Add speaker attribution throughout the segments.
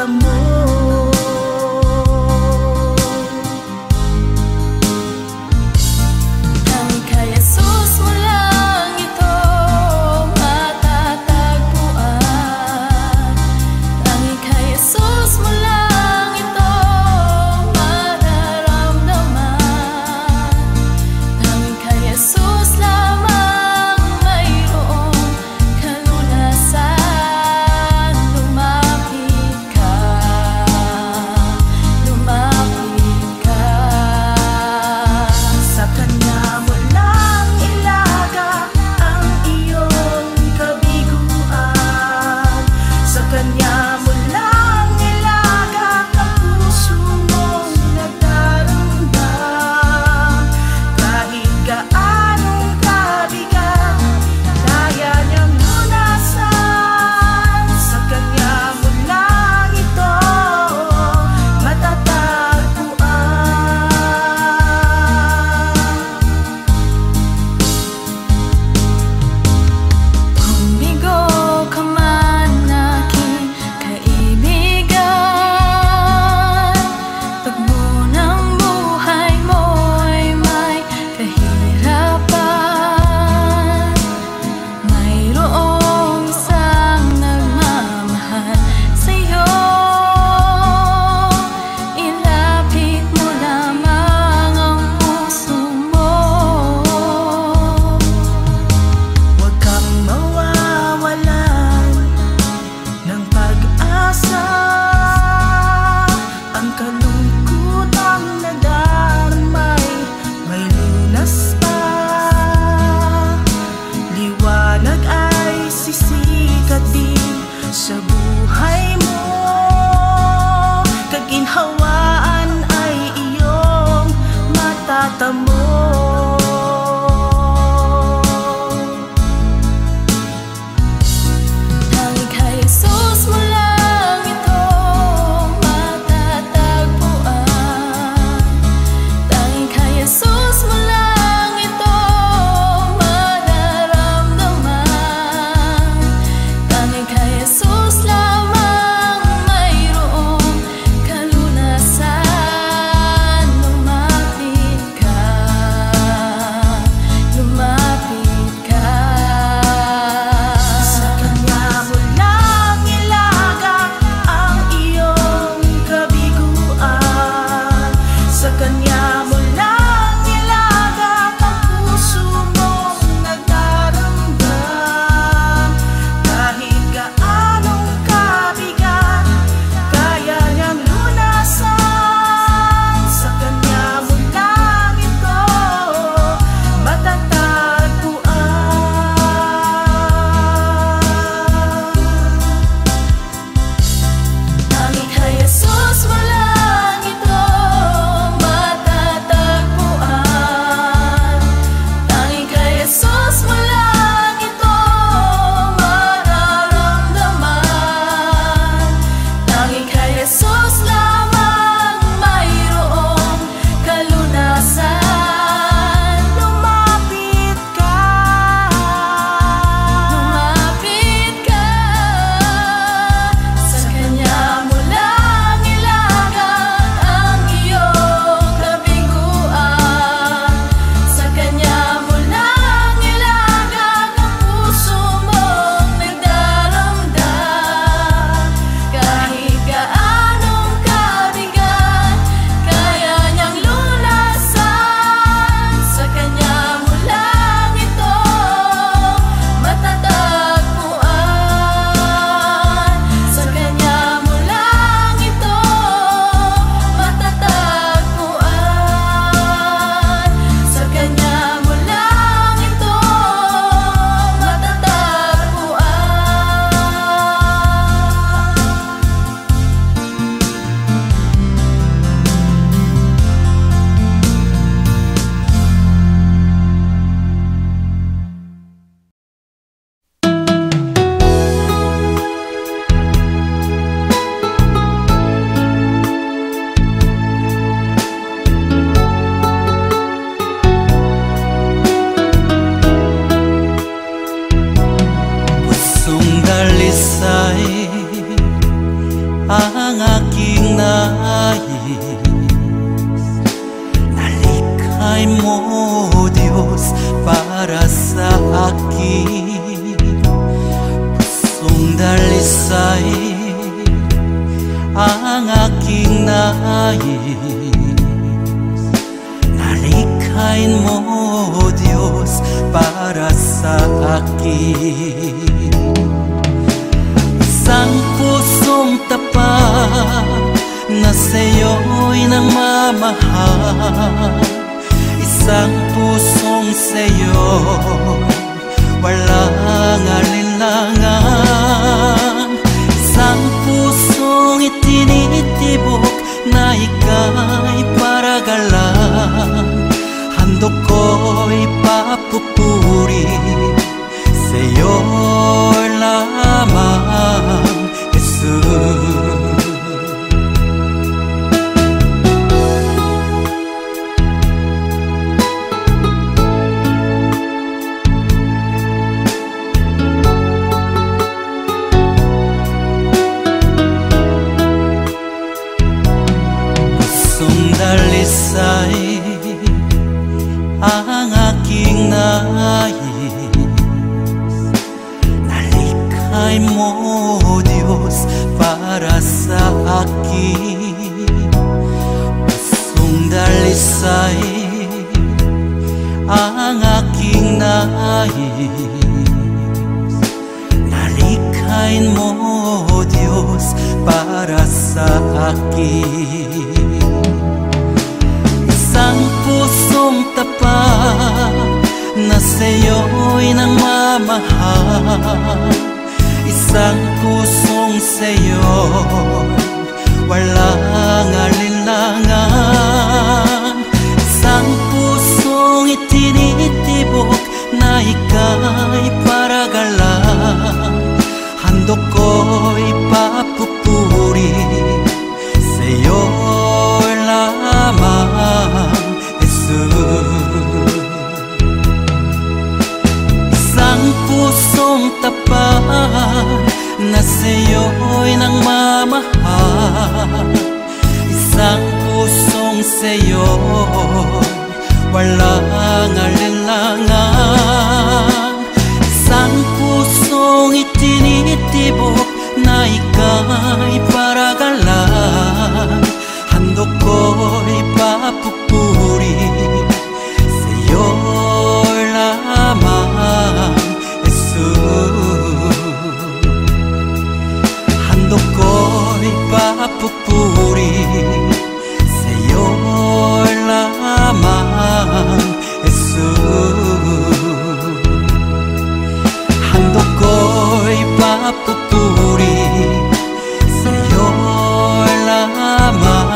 Speaker 1: mo. Tanging kay Jesus mo lang ito matatagpuan. Tanging kay Jesus mo lang ito mararamdaman. Tanging kay Jesus lamang mayroong kalunasan. Lumapit ka.
Speaker 2: aking nais. Nalikhay mo, Diyos, para sa akin. Pusong dalisay ang aking nais. Nalikhain mo, Diyos, para sa akin. Isang pusong tapat na sa'yo'y nangmamahal. Isang pusong sa'yo'y walang alinlangan. Isang pusong itinitibok na ika'y paragalan. Handog ko'y papupuri sa'yo lamang, Jesus. Dalisay ang aking nais. Nalikhay mo, Diyos, para sa akin. Pusong dalisay ang aking nais. Nalikhain mo, Diyos, para sa akin. Isang pusong tapat na sa'yo'y nangmamahal. Isang pusong sa'yo'y walang alinlangan. Isang pusong itinitibok na ika'y paragalan. Handog ko'y papupuri sa'yo lamang, Jesus. Isang pusong tapat na sa'yo'y nangmamahal. Isang pusong sa'yo'y walang alinlangan. Isang pusong itinitibok na ika'y paragalan. Handog ko'y papupuri sa'yo lamang, Jesus. Handog ko'y papupuri sa'yo lamang, Jesus. Handog ko'y papupuri sa'yo lamang,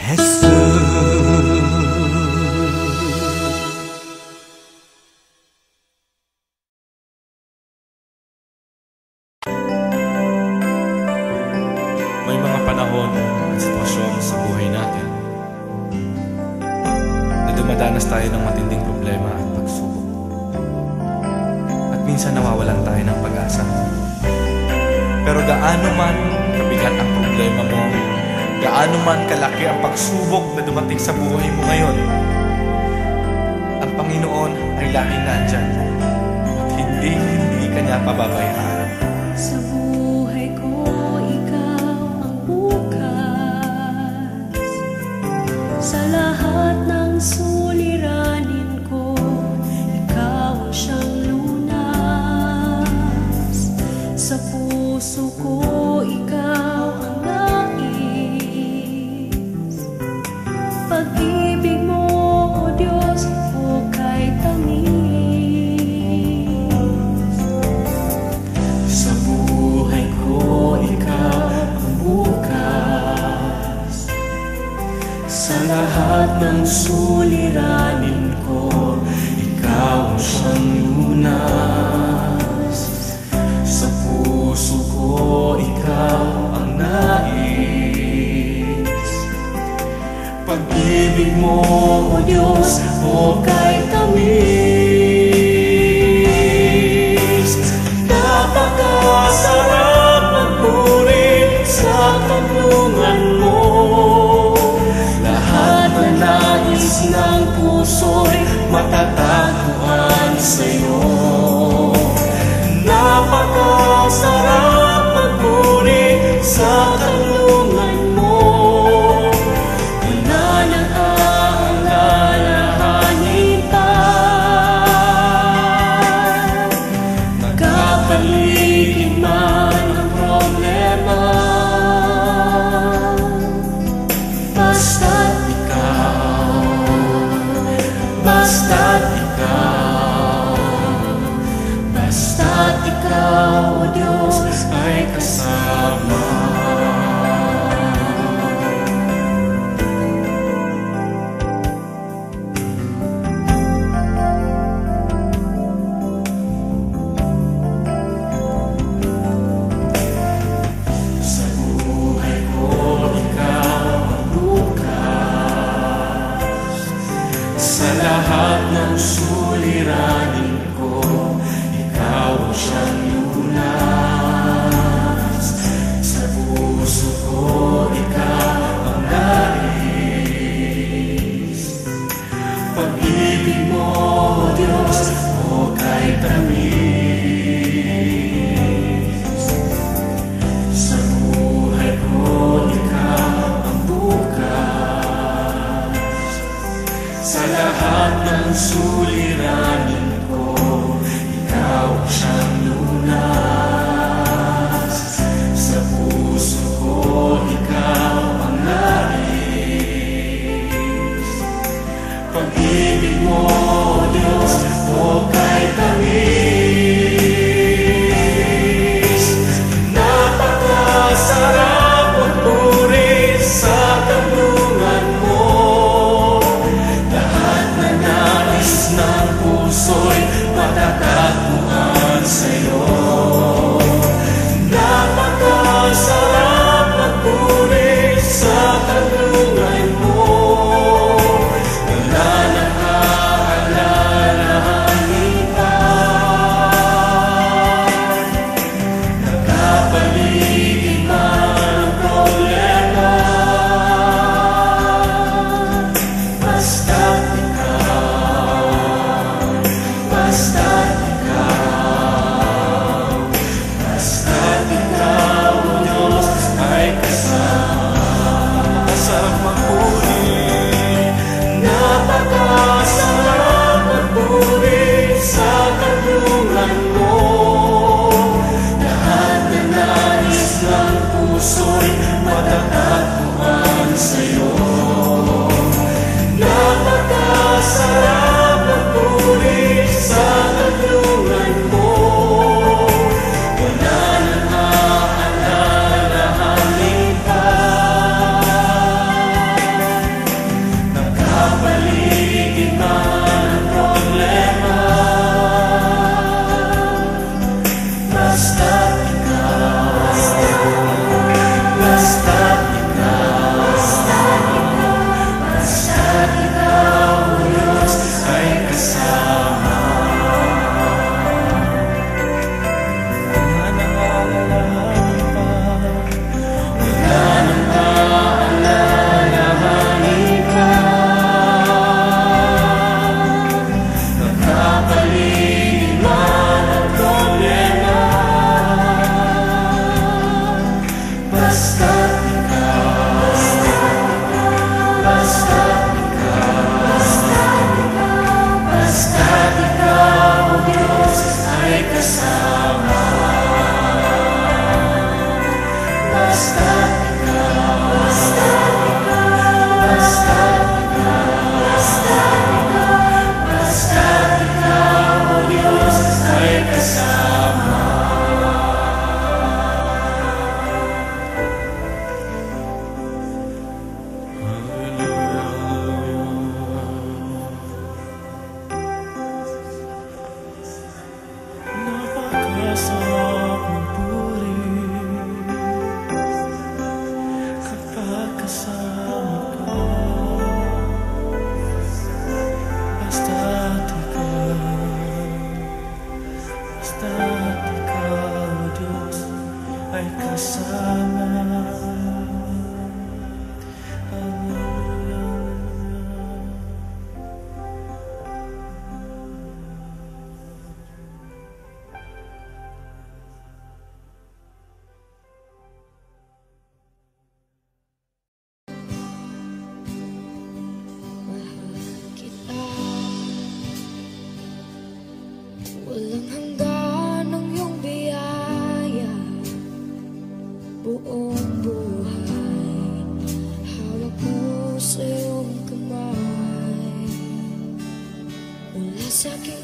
Speaker 2: Jesus.
Speaker 3: May mga panahon at sitwasyon sa buhay natin na dumadanas tayo ng matinding problema at pagsubok. At minsan nawawalan tayo ng pag-asa. Pero gaano man kabigat ang problema mo, gaano man kalaki ang pagsubok na dumating sa buhay mo ngayon, ang Panginoon ay laging nandyan at hindi ka niya pababayaan.
Speaker 1: Sa buhay ko, ikaw ang bukas. Sa lahat ng suliranin ko, ikaw ang siyang lunas. Sa puso ko, ikaw ang nais. Pag-ibig mo, O Diyos, hukay tamis.
Speaker 2: Sa buhay ko, ikaw ang bukas. Sa lahat ng suliranin ko, ikaw ang siyang lunas. Sa puso ko, ikaw ang nais. Pag-ibig mo, O Diyos, hukay tamis. Napakasarap magpuri matatagpuan sa'yo. Napakasarap magpuri sa kanlungan mo. Wala nang aalalahanin pa. Nagkapaligid man ang problema, basta't ikaw, O Diyos, ay kasama. Sa buhay ko, ikaw ang bukas. Sa lahat ng suliranin ko, ikaw siyang lunas. Sa puso ko, ikaw ang nais. Pag-ibig mo, O Diyos, o kay tamis. Sa buhay ko, ikaw ang bukas. Sa lahat ng suliranin ko, ikaw siyang lunas. Sa puso ko, ikaw ang nais. Pag-ibig mo, O Diyos, o kay tamis. Napakasarap magpuri sa kanlungan mo. Lahat na nais ng puso'y matatagpuan sa'yo. Napakasarap magpuri sa kanlungan mo. Wala nang aalalahanin pa. Nagkapaligid man ang problema, basta't ikaw, basta't ikaw, O Diyos, ay kasama. Napakasarap magpuri, napakasarap magpuri sa kanlungan mo. Lahat na nais ng puso'y matatagpuan sa'yo. Napakasarap magpuri sa kanlungan mo. Wala nang aalalahanin pa. Nagkapaligid man ang problema, basta't ikaw, basta't ikaw, basta't ikaw, O Diyos, ay kasama. Wala nang aalalahanin pa. Wala nang aalalahanin pa. Nagkapaligid man ang problema, basta't ikaw, basta't ikaw, basta't ikaw, O Diyos, ay kasama. Basta't ikaw, basta't ikaw, O Diyos, ay kasama.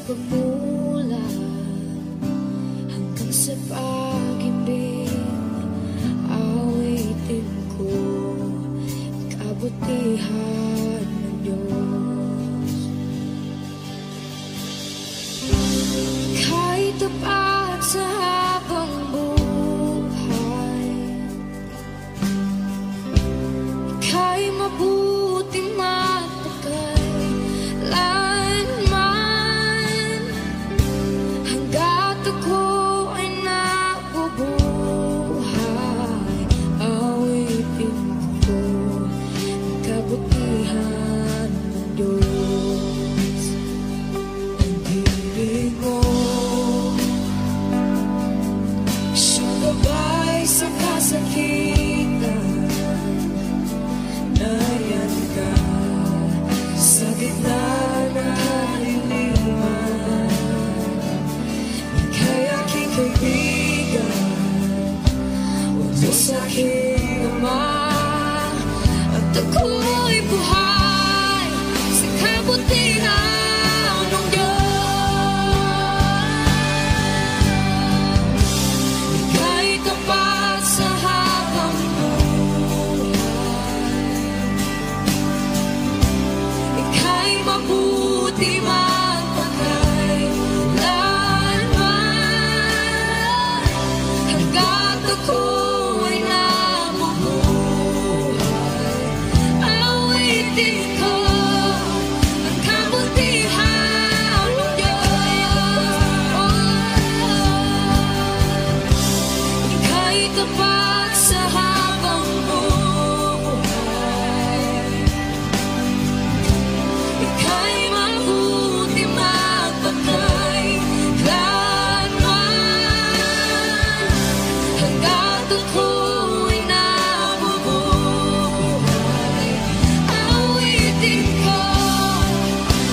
Speaker 1: pagmula hanggang sa pag-ibig, awitin ko kabutihan ng Diyos. Kahit tapat sa habang buhay, ika'y mabuting matagal lanman, hanggat ako ay nabubuhay, awitin ko ang kabutihan ng Diyos. Ang ibig mo, siyang gabay sa kasakitan, nayan ka sa gitna ng kaliliman. Ika'y aking kaibigan, Diyos aking Ama, at ako'y buhay sa kabutihan ng Diyos. Ika'y tapat sa habang buhay, ika'y mabuti magpakailanman, hanggat ako'y nabubuhay, awitin ko ang kabutihan ng Diyos. Ika'y tapat sa habang buhay, ika'y mabuti magpakailanman, hanggat ako'y nabubuhay, awitin ko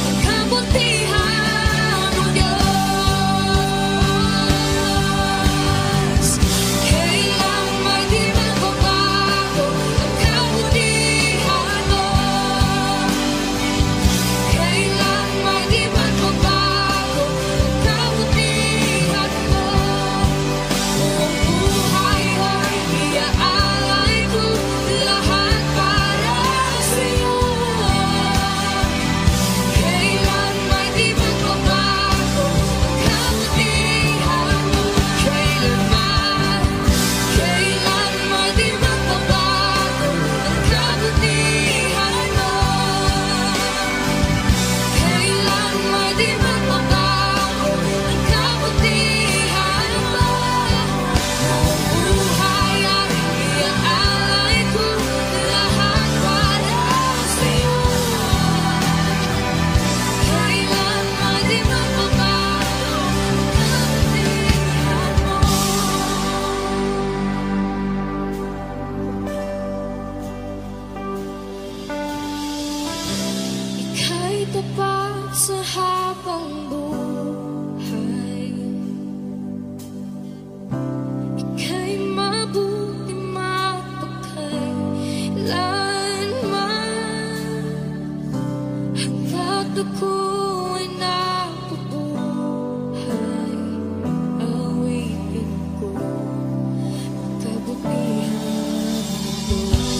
Speaker 1: ang kabutihan ng Diyos. Kailanman di magbabago ang kabutihan mo, kailanman di magbabago ang kabutihan mo. Buong buhay ay iaalay ko lahat para sa'yo. Kailanman di magbabago ang kabutihan mo, kailanman di magbabago ang kabutihan mo, kailanman di magbabago ang kabutihan mo. Buong buhay ay iaalay ko lahat para sa'yo. Kailanman di magbabago ang kabutihan mo. Ika'y tapat sa habang buhay, ika'y mabuti magpakailanman, hanggat ako'y nabubuhay, awitin ko ang kabutihan ng Diyos.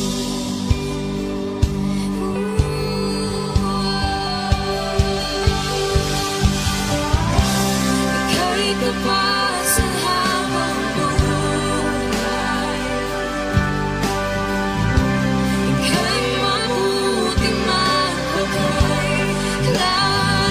Speaker 1: Ika'y tapat sa habang buhay, ika'y mabuti magpakailanman,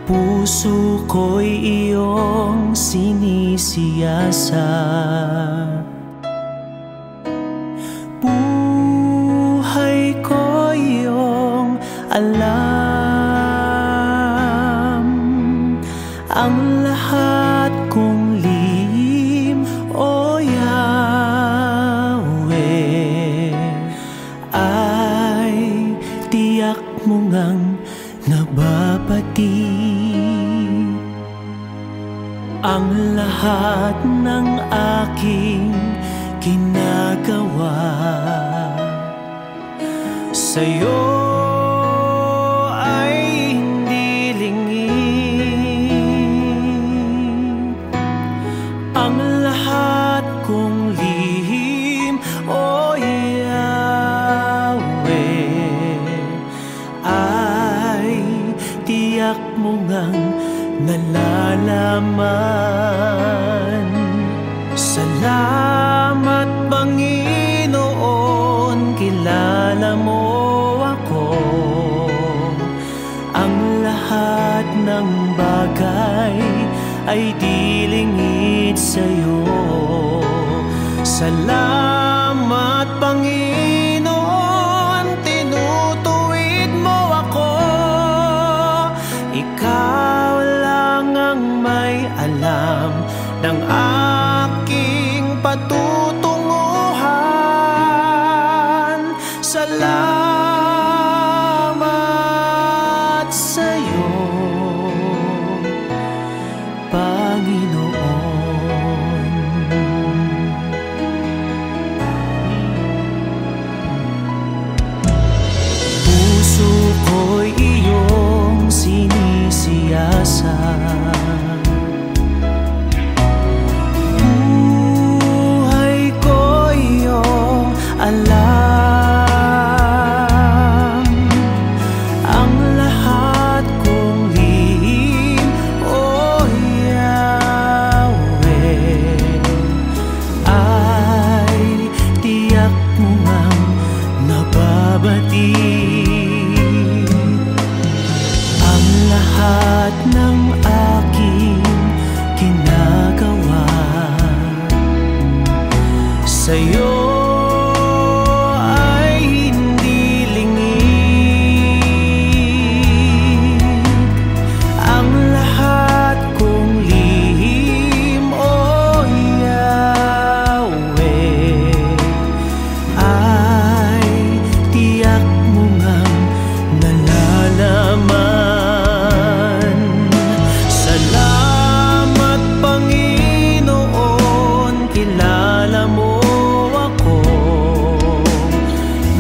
Speaker 4: puso ko'y iyong sinisiyasat. Buhay ko iyong alam, ang lahat kong lihim, o Yahweh, ay tiyak mo ngang nababati. Ang lahat ng aking ginagawa sa'yo ay hindi lingid. Ang lahat kong lihim, o Yahweh, ay tiyak mo ngang nalalaman. Salamat, Panginoon, kilala mo ako. Ang lahat ng bagay ay di lingid sa'yo. Salamat, Panginoon, tinutuwid mo ako. Ikaw lang ang may alam ng aking patutunguhan. Salamat sa'yo, Panginoon. Puso ko'y iyong sinisiyasat. Buhay ko iyong alam, ang lahat kong lihim, o Yahweh, ay tiyak mo ngang nababati. Ang lahat ng aking ginagawa sa'yo ay hindi lingid. Ang lahat kong lihim, o Yahweh, ay tiyak mo ngang nalalaman. Salamat, Panginoon, kilala mo ako.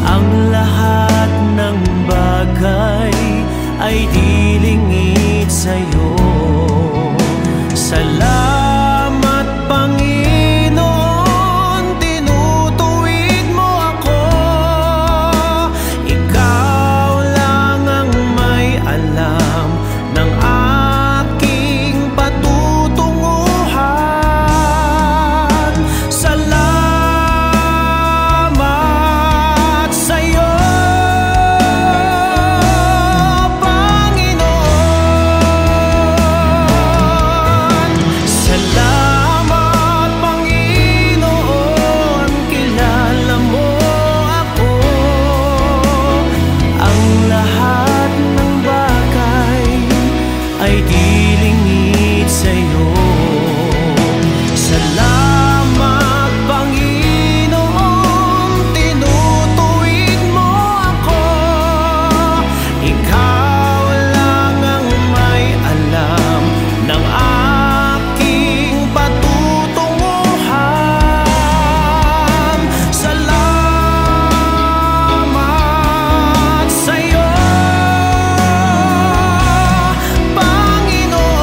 Speaker 4: Ang lahat ng bagay ay di lingid sa'yo. Salamat, Panginoon, tinutuwid mo ako. Ikaw lang ang may alam ng aking patutunguhan. Salamat sa'yo, Panginoon. Salamat, Panginoon, kilala mo ako. Ang lahat ng bagay ay di lingid sa'yo. Salamat, Panginoon, tinutuwid mo ako. Ikaw lang ang may alam ng aking patutunguhan. Salamat sa'yo, Panginoon.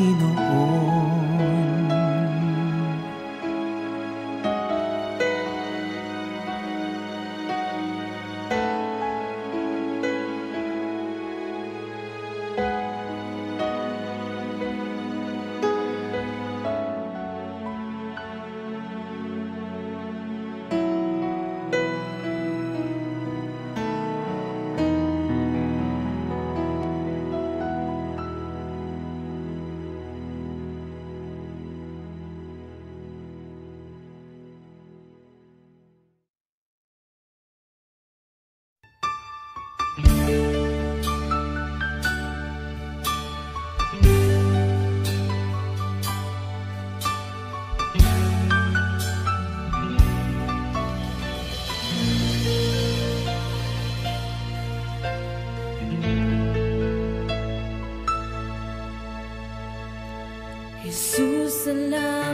Speaker 4: Panginoon.
Speaker 1: Jesus, salamat.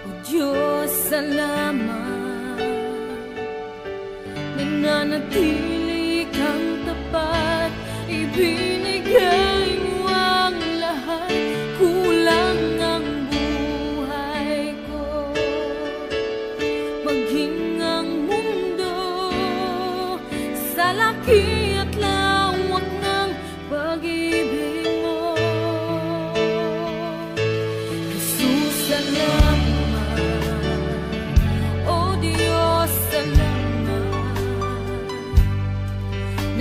Speaker 1: O Diyos, salamat. Nananatili kang tapat, ibinigay mo ang lahat. Kulang ang buhay ko, maging ang mundo sa laki at lawak ng pag-ibig mo. Jesus, salamat. O Diyos, salamat.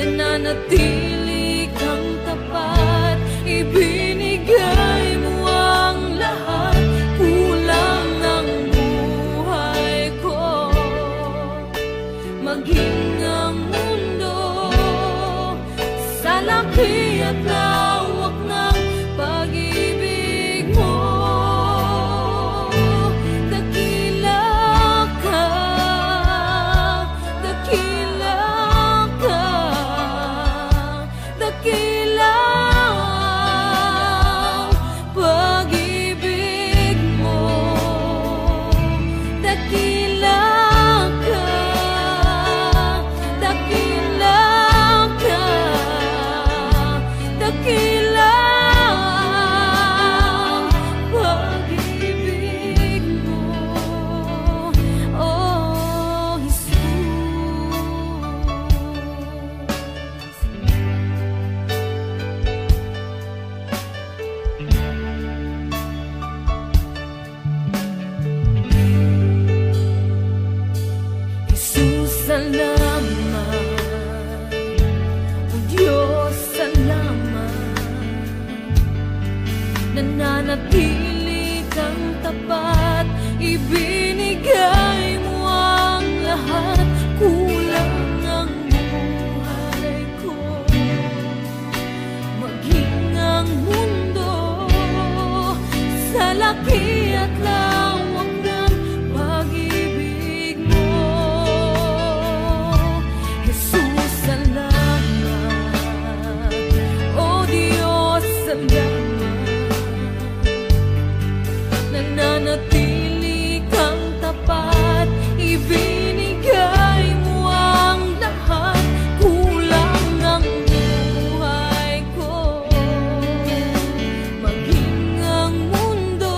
Speaker 1: Nananatili kang tapat, ibinigay mo ang lahat. Kulang ang buhay ko, maging ang mundo sa laki at lawak ng pag-ibig mo. Dakila ka, dakila ka, dakila ang pag-ibig mo. Dakila ka, dakila ka, dakila ang pag-ibig mo. Oh, Jesus. Jesus, salamat. O Diyos, salamat. Nananatili kang tapat, ibinigay mo ang lahat. Kulang ang buhay ko, maging ang mundo sa laki at lawak ng pag-ibig mo. Jesus, salamat. O Diyos, salamat. Nananatili kang tapat, ibinigay mo ang lahat. Kulang ang buhay ko, maging ang mundo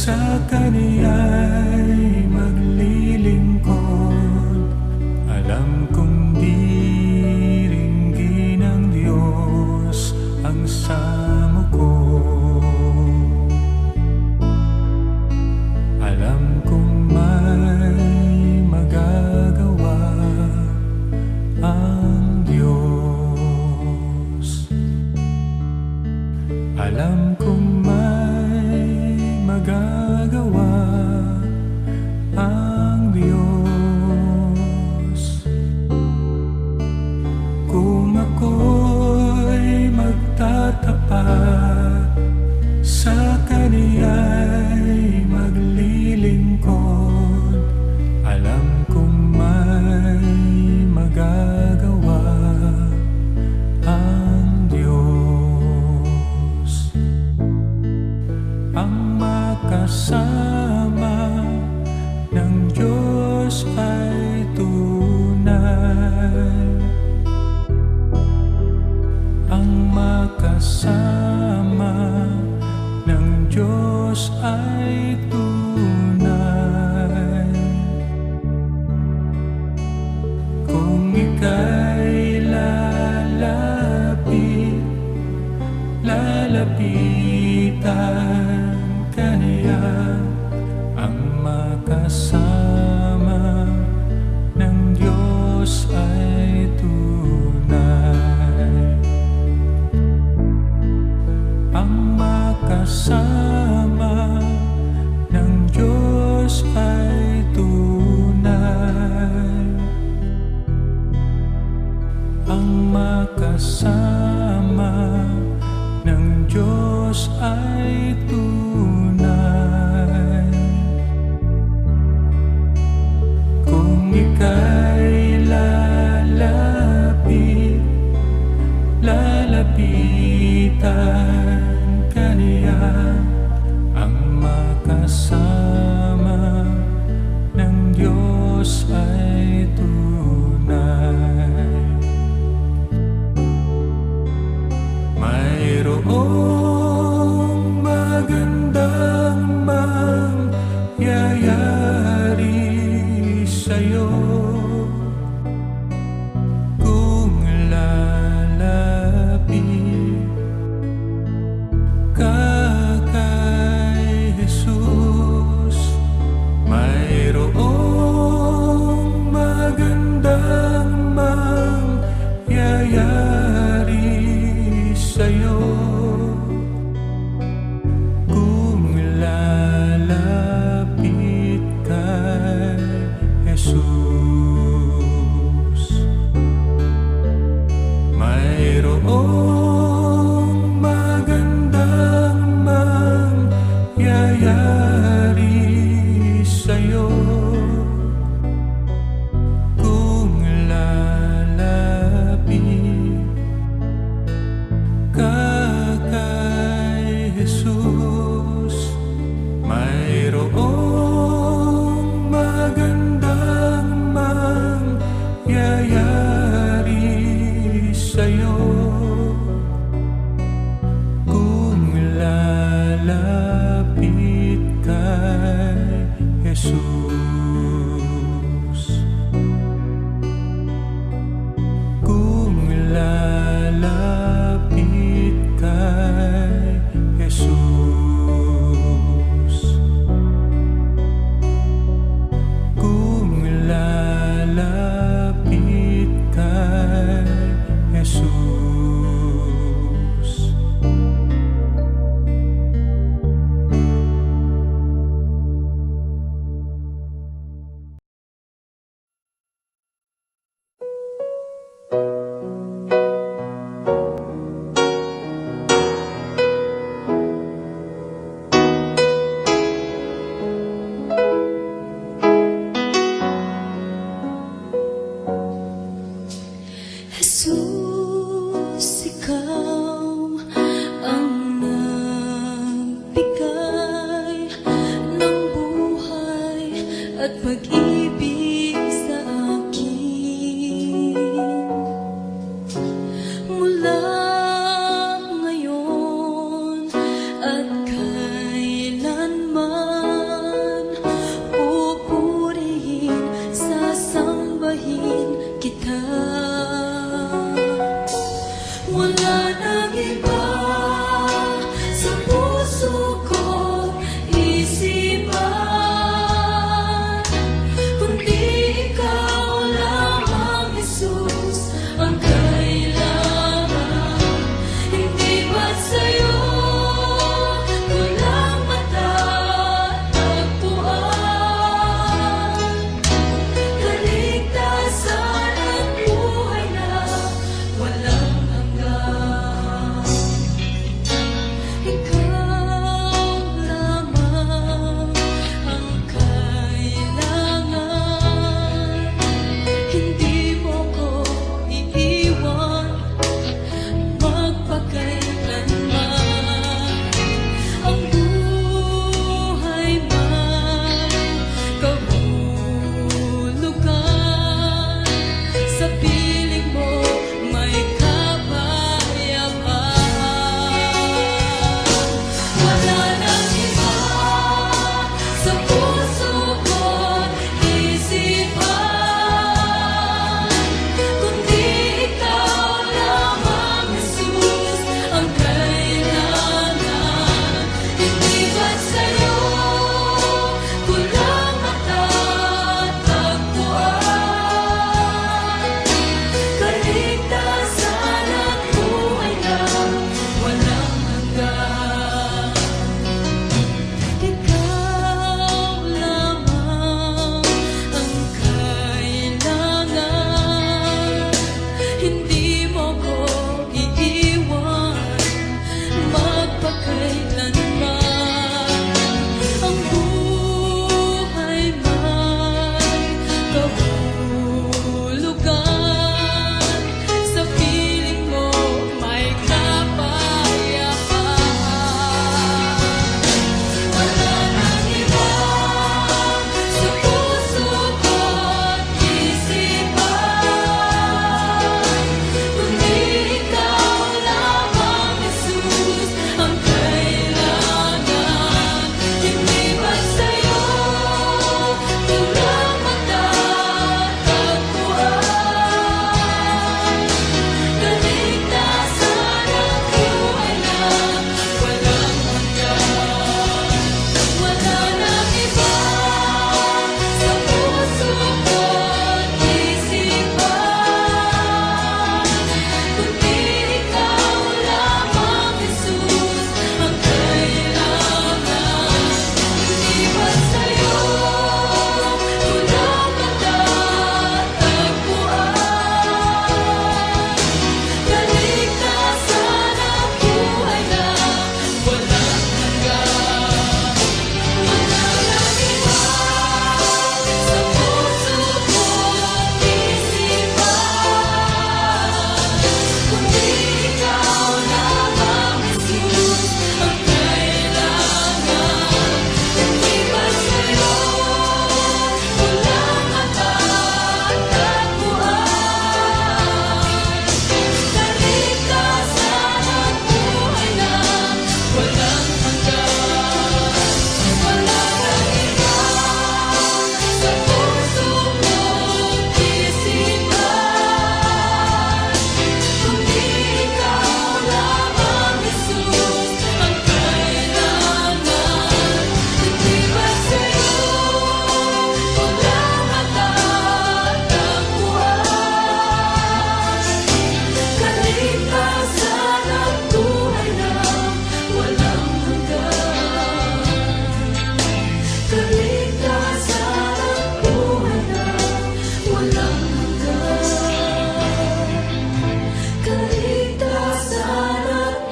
Speaker 5: sa kaniya'y maglilingkod. Alam kong diringgin ng Diyos ang samo ko. Alam kong may magagawa ang Diyos. Alam kong may magagawa ang Diyos. Kung ako'y magtatapat, sa kaniya'y maglilingkod, alam kong may magagawa ang Diyos. Ang makasama ng Diyos ay tunay. Ang makasama ng Diyos ay tunay. Kung ika'y lalapitan kaniya, ang makasama ng Diyos ay tunay. Ang makasama ng Diyos ay tunay. Ang makasama ng Diyos ay tunay. Kung ika'y lalapitan kaniya, ang makasama ng Diyos ay tunay. Mayroong magandang mangyayari sa'yo kung lalapit ka kay Jesus. Mayroong magandang mangyayari sa'yo kung lalapit kay Jesus. Mayroong magandang mangyayari sa'yo kung lalapit ka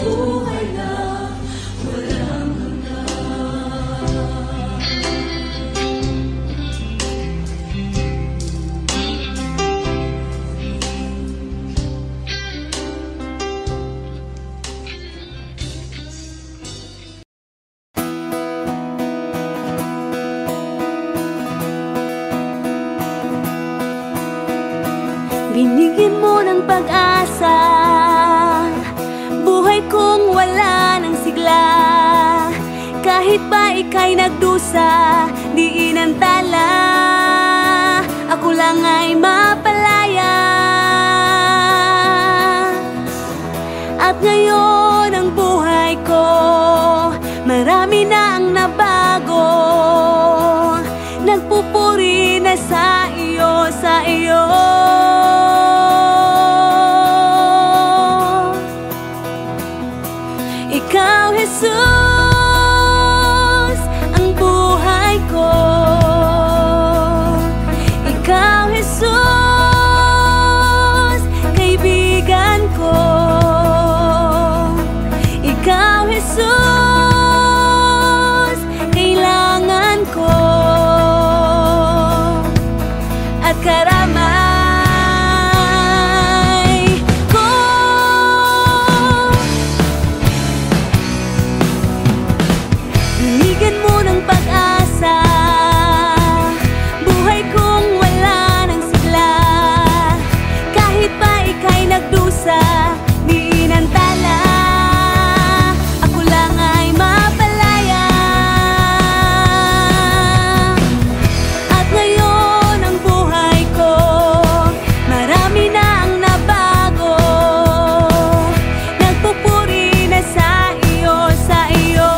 Speaker 1: buhay na walang hanggan.
Speaker 6: Binigyan mo ng pag-asa, buhay kong wala ng sigla. Kahit pa ika'y nagdusa, di inantala, ako lang ay mapalaya. At ngayon ang buhay ko, marami na ang nabago. Nagpupuri na sa iyo, sa iyo. Ikaw, Jesus, ang buhay ko. Ikaw, Jesus, kaibigan ko. Ikaw, Jesus, kailangan ko. At karamay ko. Binigyan mo ng pag-asa, buhay kong wala ng sigla. Kahit pa ika'y nagdusa, di inantala, ako lang ay mapalaya. At ngayon ang buhay ko, marami na ang nabago. Nagpupuri na sa iyo, sa iyo.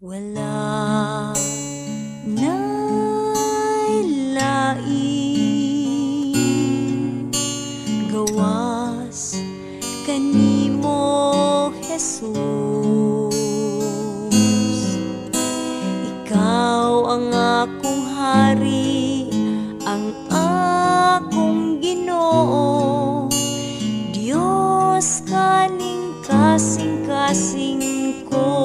Speaker 6: wala na'y lain gawas kanimo Jesus. Ikaw ang akong hari, ang akong Ginoo, Diyos kaning kasing-kasing ko.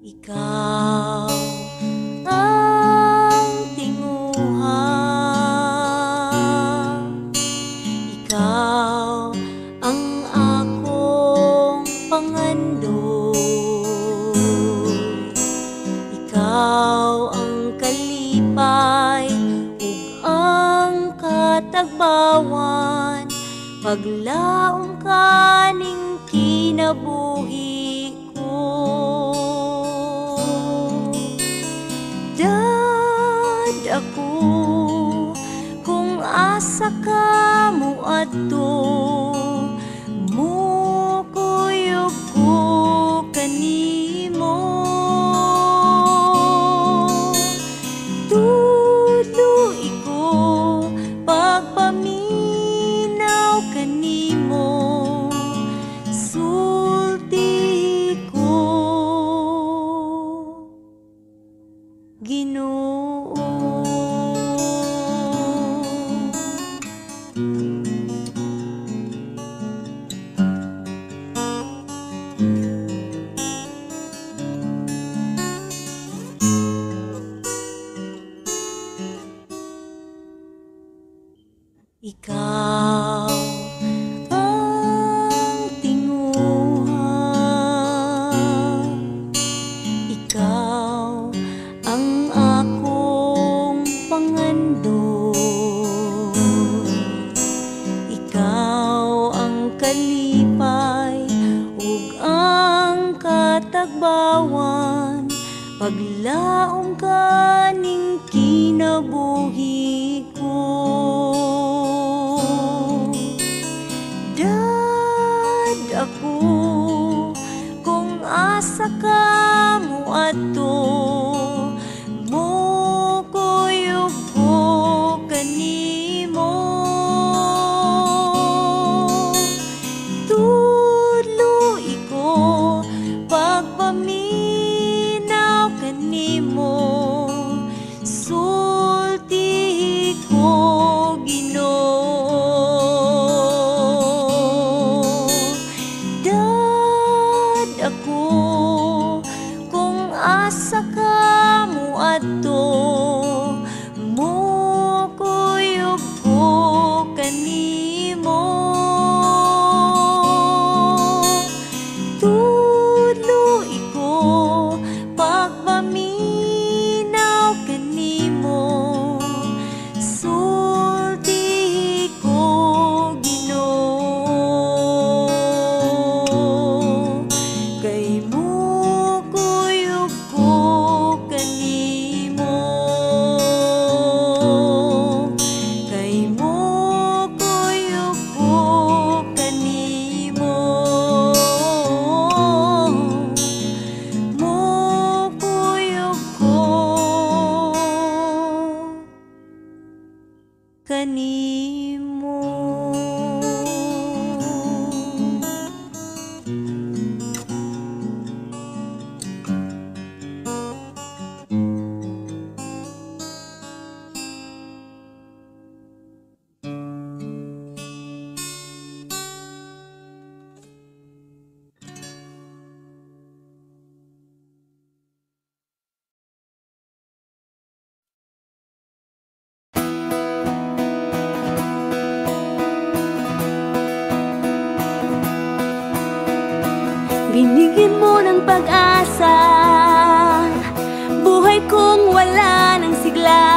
Speaker 6: Ikaw ang tinguha, ikaw ang akong pangandoy, ikaw ang kalipay ug ang katagbawan, paglaom kaning kinabuhi ko. Dad ako kung asa ka mo adto, mukuyog ko kanimo. Tuloy ko pagpaminaw kanimo, sulti ko Ginoo. Ikaw ang tinguha, ikaw ang akong pangandoy, ikaw ang kalipay ug ang katagbawan, paglaom kaning kinabuhi ko. Dad ako kung asa ka mo adto, mukuyog ko kanimo. Tuloy ko pagpaminaw kanimo, sulti ko Ginoo. Dad ako kung asa ka mo adto, mukuyog ko kanimo. Tuloy ko pagpaminaw kanimo, sulti ko Ginoo. Kay mukuyog ko kanimo, kay mukuyog ko kanimo, mukuyog ko kanimo. Binigyan mo ng pag-asa, buhay kong wala ng sigla.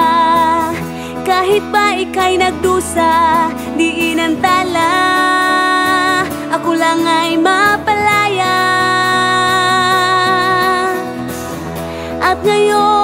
Speaker 6: Kahit pa ika'y nagdusa, di inantala, ako lang ay mapalaya. At ngayon